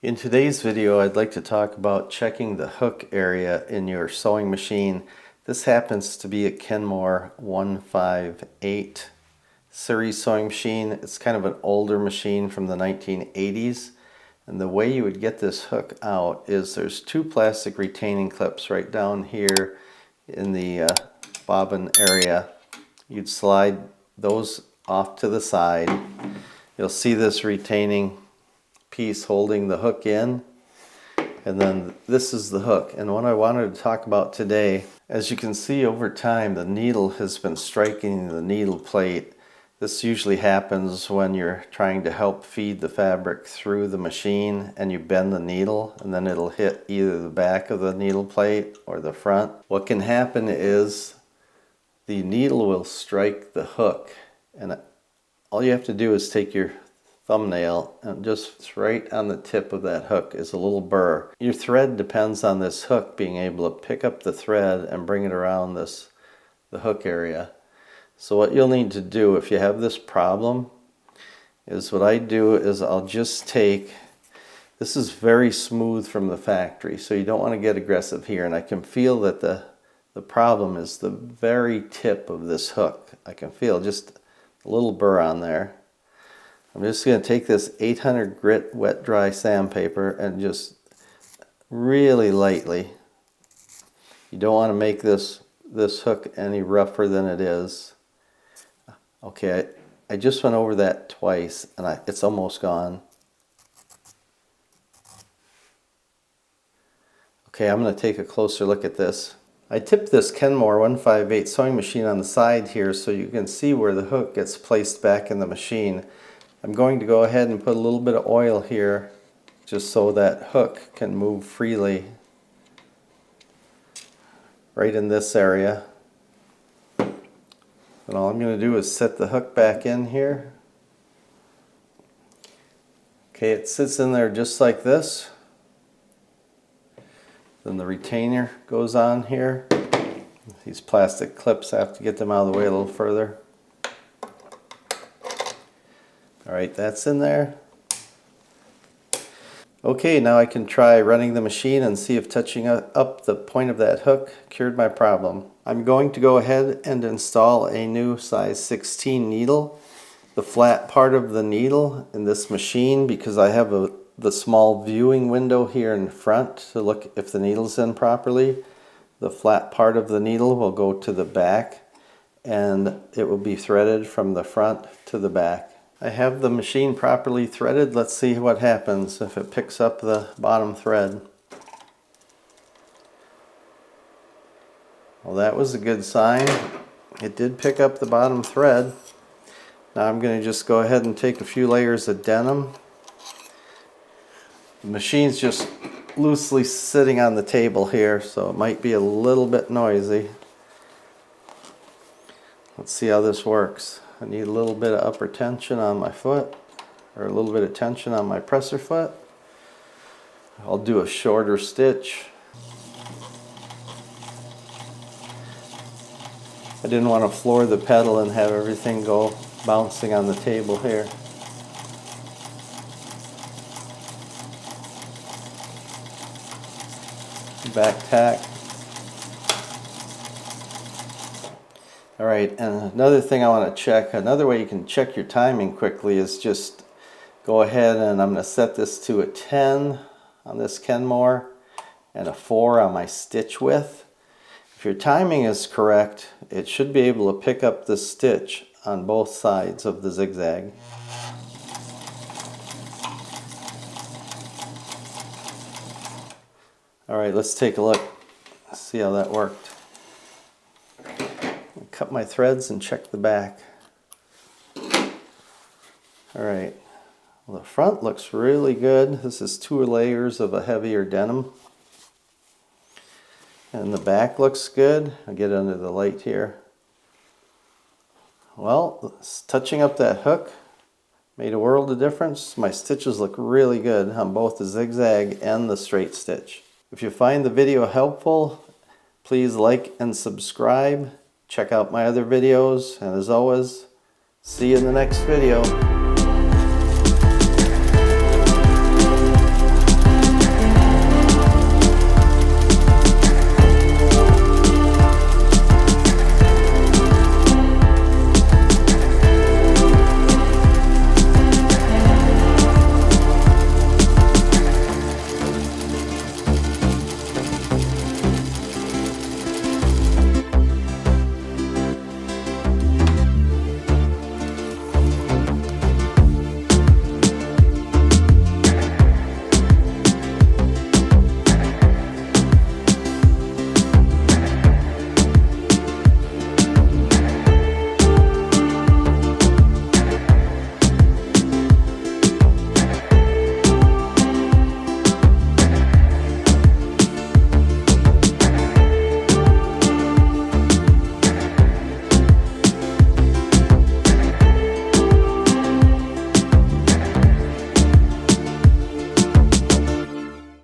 In today's video, I'd like to talk about checking the hook area in your sewing machine. This happens to be a Kenmore 158 series sewing machine. It's kind of an older machine from the 1980s. And the way you would get this hook out is there's two plastic retaining clips right down here in the bobbin area. You'd slide those off to the side. You'll see this retaining piece holding the hook in, and then this is the hook. And what I wanted to talk about today, as you can see over time, the needle has been striking the needle plate. This usually happens when you're trying to help feed the fabric through the machine and you bend the needle, and then it'll hit either the back of the needle plate or the front. What can happen is the needle will strike the hook, and all you have to do is take your thumbnail and just right on the tip of that hook is a little burr. Your thread depends on this hook being able to pick up the thread and bring it around the hook area. So what you'll need to do if you have this problem is what I do is I'll just take, this is very smooth from the factory, so you don't want to get aggressive here, and I can feel that the problem is the very tip of this hook. I can feel just a little burr on there. I'm just going to take this 800 grit wet dry sandpaper and just really lightly. You don't want to make this hook any rougher than it is. Okay, I just went over that twice and it's almost gone. Okay, I'm going to take a closer look at this. I tipped this Kenmore 158 sewing machine on the side here so you can see where the hook gets placed back in the machine. I'm going to go ahead and put a little bit of oil here just so that hook can move freely right in this area. And all I'm going to do is set the hook back in here. Okay, it sits in there just like this. Then the retainer goes on here. These plastic clips, I have to get them out of the way a little further. Alright, that's in there. Okay, now I can try running the machine and see if touching up the point of that hook cured my problem. I'm going to go ahead and install a new size 16 needle. The flat part of the needle in this machine, because I have the small viewing window here in front to look if the needle's in properly, the flat part of the needle will go to the back and it will be threaded from the front to the back. I have the machine properly threaded. Let's see what happens if it picks up the bottom thread. Well, that was a good sign. It did pick up the bottom thread. Now I'm going to just go ahead and take a few layers of denim. The machine's just loosely sitting on the table here, so it might be a little bit noisy. Let's see how this works. I need a little bit of upper tension on my foot, or a little bit of tension on my presser foot. I'll do a shorter stitch. I didn't want to floor the pedal and have everything go bouncing on the table here. Back tack. Alright, and another thing I want to check, another way you can check your timing quickly is just go ahead and I'm going to set this to a 10 on this Kenmore and a 4 on my stitch width. If your timing is correct, it should be able to pick up the stitch on both sides of the zigzag. Alright, let's take a look, see how that worked. Cut my threads and check the back. Alright, well, the front looks really good. This is 2 layers of a heavier denim. And the back looks good. I'll get under the light here. Well, touching up that hook made a world of difference. My stitches look really good on both the zigzag and the straight stitch. If you find the video helpful, please like and subscribe. Check out my other videos, and as always, see you in the next video.